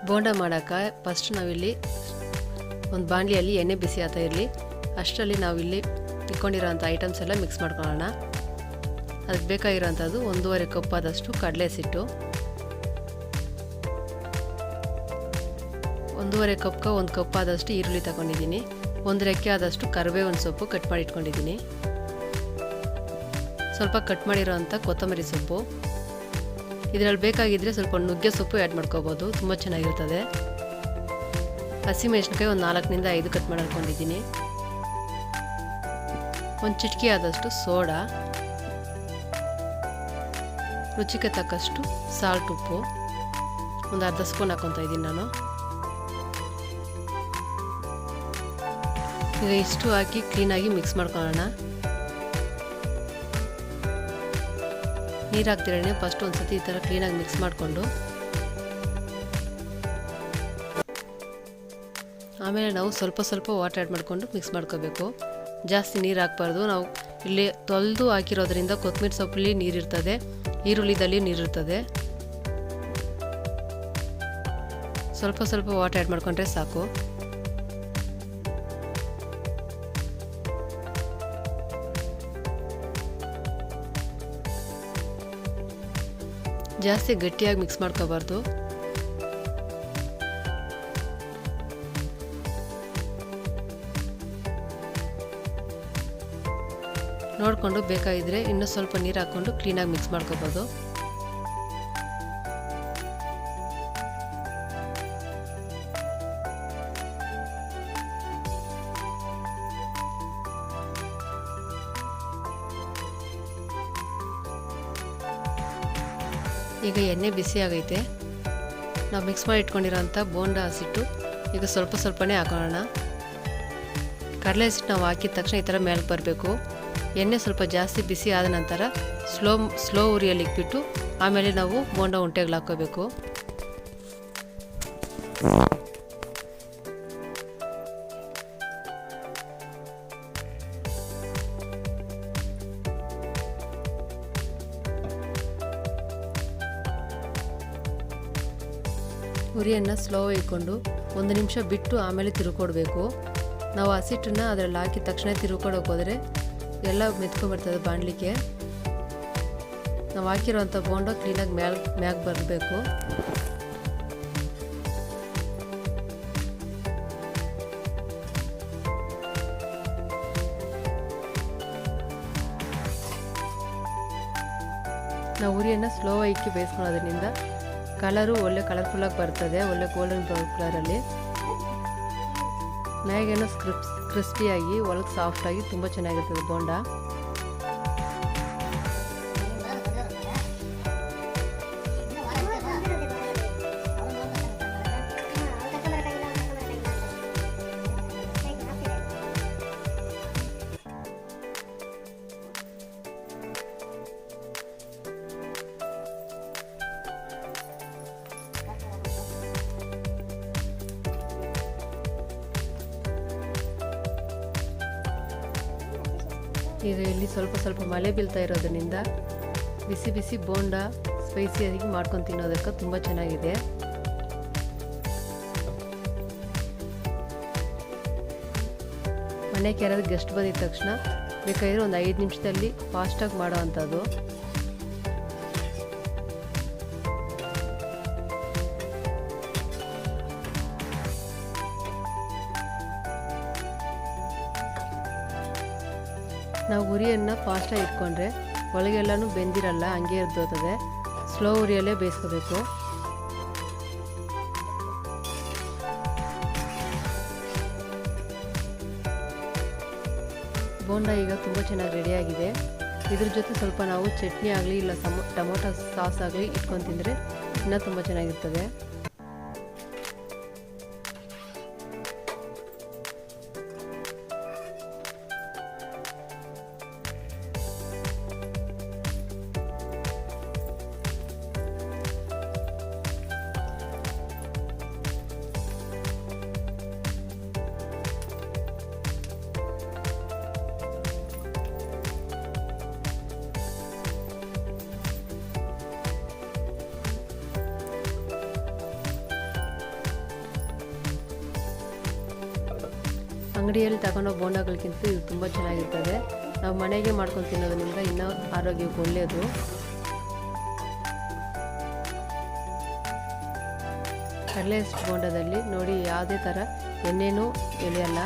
ಬೋಂಡ ಮಾಡೋಕ್ಕೆ ಫಸ್ಟ್ ನಾವಿಲ್ಲಿ ಒಂದು ಬಾಣಲಿಯಲ್ಲಿ ಎಣ್ಣೆ ಬಿಸಿ ಆಗ್ತಾ ಇರಲಿ, ಅಷ್ಟರಲ್ಲಿ ನಾವಿಲ್ಲಿ ಇಟ್ಕೊಂಡಿರೋಂಥ ಐಟಮ್ಸ್ ಎಲ್ಲ ಮಿಕ್ಸ್ ಮಾಡ್ಕೊಳ್ಳೋಣ. ಅದಕ್ಕೆ ಬೇಕಾಗಿರೋಂಥದ್ದು 1.5 ಕಪ್ ಆದಷ್ಟು ಕಡಲೆ ಹಿಟ್ಟು, 1.5 ಕಪ್ಗೆ 1 ಕಪ್ ಆದಷ್ಟು ಈರುಳ್ಳಿ ತಗೊಂಡಿದ್ದೀನಿ, 1 ರೆಕ್ಕೆ ಆದಷ್ಟು ಕರಿಬೇವಿನ ಸೊಪ್ಪು ಕಟ್ ಮಾಡಿ ಇಟ್ಕೊಂಡಿದ್ದೀನಿ, ಸ್ವಲ್ಪ ಕಟ್ ಮಾಡಿರೋಂಥ ಕೊತ್ತಂಬರಿ ಸೊಪ್ಪು. ಇದರಲ್ಲಿ ಬೇಕಾಗಿದ್ದರೆ ಸ್ವಲ್ಪ ನುಗ್ಗೆ ಸೊಪ್ಪು ಆ್ಯಡ್ ಮಾಡ್ಕೋಬೋದು, ತುಂಬ ಚೆನ್ನಾಗಿರ್ತದೆ. ಹಸಿಮೆಣಸಿನಕಾಯಿ ಒಂದು 4 ರಿಂದ 5 ಕಟ್ ಮಾಡಿ ಹಾಕ್ಕೊಂಡಿದ್ದೀನಿ, ಒಂದು ಚಿಟಿಕೆ ಆದಷ್ಟು ಸೋಡಾ, ರುಚಿಗೆ ತಕ್ಕಷ್ಟು ಸಾಲ್ಟ್, ಉಪ್ಪು ಒಂದು ಅರ್ಧ ಸ್ಪೂನ್ ಹಾಕ್ಕೊತಾ ಇದ್ದೀನಿ ನಾನು. ಈಗ ಇಷ್ಟು ಹಾಕಿ ಕ್ಲೀನಾಗಿ ಮಿಕ್ಸ್ ಮಾಡ್ಕೊಳ್ಳೋಣ. ನೀರು ಹಾಕ್ತಿರೇ ಫಸ್ಟ್ ಒಂದು ಸತಿ ಈ ಥರ ಕ್ಲೀನಾಗಿ ಮಿಕ್ಸ್ ಮಾಡಿಕೊಂಡು ಆಮೇಲೆ ನಾವು ಸ್ವಲ್ಪ ಸ್ವಲ್ಪ ವಾಟರ್ ಆ್ಯಡ್ ಮಾಡಿಕೊಂಡು ಮಿಕ್ಸ್ ಮಾಡ್ಕೋಬೇಕು. ಜಾಸ್ತಿ ನೀರು ಹಾಕ್ಬಾರ್ದು. ನಾವು ಇಲ್ಲಿ ತೊಳೆದು ಹಾಕಿರೋದ್ರಿಂದ ಕೊತ್ತಂಬರಿ ಸೊಪ್ಪಲ್ಲಿ ನೀರಿರ್ತದೆ, ಈರುಳ್ಳಿದಲ್ಲಿ ನೀರಿರ್ತದೆ. ಸ್ವಲ್ಪ ಸ್ವಲ್ಪ ವಾಟರ್ ಆ್ಯಡ್ ಮಾಡ್ಕೊಂಡ್ರೆ ಸಾಕು. ಜಾಸ್ತಿ ಗಟ್ಟಿಯಾಗಿ ಮಿಕ್ಸ್ ಮಾಡ್ಕೋಬಾರ್ದು. ನೋಡಿಕೊಂಡು ಬೇಕಾಗಿದ್ದರೆ ಇನ್ನೂ ಸ್ವಲ್ಪ ನೀರು ಹಾಕ್ಕೊಂಡು ಕ್ಲೀನಾಗಿ ಮಿಕ್ಸ್ ಮಾಡ್ಕೋಬೋದು. ಈಗ ಎಣ್ಣೆ ಬಿಸಿ ಆಗೈತೆ. ನಾವು ಮಿಕ್ಸ್ ಮಾಡಿ ಇಟ್ಕೊಂಡಿರೋಂಥ ಬೋಂಡ ಹಸಿಟ್ಟು ಈಗ ಸ್ವಲ್ಪ ಸ್ವಲ್ಪನೇ ಹಾಕೋಣ. ಕಡಲೆ ಹಸಿಟ್ಟು ನಾವು ಹಾಕಿದ ತಕ್ಷಣ ಈ ಥರ ಮೇಲೆ ಬರಬೇಕು. ಎಣ್ಣೆ ಸ್ವಲ್ಪ ಜಾಸ್ತಿ ಬಿಸಿ ಆದ ನಂತರ ಸ್ಲೋ ಉರಿಯಲ್ಲಿ ಇಟ್ಬಿಟ್ಟು ಆಮೇಲೆ ನಾವು ಬೋಂಡ ಉಂಟೆಗಳು ಹಾಕ್ಕೋಬೇಕು. ಉರಿಯನ್ನು ಸ್ಲೋ ಇಟ್ಕೊಂಡು 1 ನಿಮಿಷ ಬಿಟ್ಟು ಆಮೇಲೆ ತಿರುಕೊಡ್ಬೇಕು. ನಾವು ಹಸಿಟ್ಟನ್ನು ಅದರಲ್ಲಿ ಹಾಕಿದ ತಕ್ಷಣ ತಿರುಕೊಡೋಕೆ ಹೋದರೆ ಎಲ್ಲ ಮೆತ್ಕೊಂಡ್ಬರ್ತದೆ ಬಾಣಲಿಗೆ. ನಾವು ಹಾಕಿರೋಂಥ ಬೋಂಡ ಕ್ಲೀನಾಗಿ ಮ್ಯಾಗ ಬರಬೇಕು. ನಾವು ಉರಿಯನ್ನು ಸ್ಲೋ ಇಕ್ಕಿ ಬೇಯಿಸ್ಕೊಳ್ಳೋದ್ರಿಂದ ಕಲರು ಒಳ್ಳೆ ಕಲರ್ಫುಲ್ಲಾಗಿ ಬರ್ತದೆ, ಒಳ್ಳೆ ಗೋಲ್ಡನ್ ಬ್ರೌನ್ ಕಲರಲ್ಲಿ. ಮ್ಯಾಗೇನೋ ಕ್ರಿಸ್ಪಿಯಾಗಿ ಒಳಗೆ ಸಾಫ್ಟಾಗಿ ತುಂಬ ಚೆನ್ನಾಗಿರ್ತದೆ ಬೋಂಡ. ಈಗ ಇಲ್ಲಿ ಸ್ವಲ್ಪ ಸ್ವಲ್ಪ ಮಳೆ ಬೀಳ್ತಾ ಇರೋದ್ರಿಂದ ಬಿಸಿ ಬಿಸಿ ಬೋಂಡ ಸ್ಪೈಸಿಯಾಗಿ ಮಾಡ್ಕೊಂಡು ತಿನ್ನೋದಕ್ಕೆ ತುಂಬ ಚೆನ್ನಾಗಿದೆ. ಮನೆಗೆ ಯಾರಾದ್ರು ಗೆಸ್ಟ್ ಬಂದಿದ ತಕ್ಷಣ ಬೇಕಾದರೆ ಒಂದು 5 ನಿಮಿಷದಲ್ಲಿ ಫಾಸ್ಟಾಗಿ ಮಾಡೋ ಅಂಥದ್ದು. ನಾವು ಉರಿಯನ್ನು ಫಾಸ್ಟಾಗಿ ಇಟ್ಕೊಂಡ್ರೆ ಒಳಗೆಲ್ಲನೂ ಬೆಂದಿರಲ್ಲ, ಹಂಗೆ ಇರ್ತದೆ. ಸ್ಲೋ ಉರಿಯಲ್ಲೇ ಬೇಯಿಸ್ಕೋಬೇಕು. ಬೋಂಡ ಈಗ ತುಂಬ ಚೆನ್ನಾಗಿ ರೆಡಿಯಾಗಿದೆ. ಇದ್ರ ಜೊತೆ ಸ್ವಲ್ಪ ನಾವು ಚಟ್ನಿ ಆಗಲಿ ಇಲ್ಲ ಟೊಮೊಟೊ ಸಾಸ್ ಆಗಲಿ ಇಟ್ಕೊಂಡು ತಿಂದರೆ ಇನ್ನೂ ತುಂಬ ಚೆನ್ನಾಗಿರ್ತದೆ. ಅಂಗಡಿಯಲ್ಲಿ ತಗೊಂಡೋ ಬೋಂಡಾಗಳಿಗಿಂತ ಇದು ತುಂಬ ಚೆನ್ನಾಗಿರ್ತದೆ. ನಾವು ಮನೆಗೆ ಮಾಡ್ಕೊಂಡು ತಿನ್ನೋದ್ರಿಂದ ಇನ್ನೂ ಆರೋಗ್ಯಕ್ಕೆ ಒಳ್ಳೆಯದು. ಕಡಲೆ ಬೋಂಡದಲ್ಲಿ ನೋಡಿ ಯಾವುದೇ ಥರ ಎಣ್ಣೆನೂ ಎಳೆಯಲ್ಲ.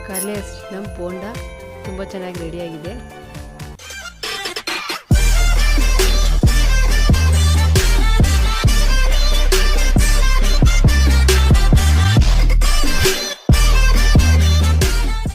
ಕಡಲೆ ನಮ್ಮ ಬೋಂಡ ತುಂಬ ಚೆನ್ನಾಗಿ ರೆಡಿಯಾಗಿದೆ.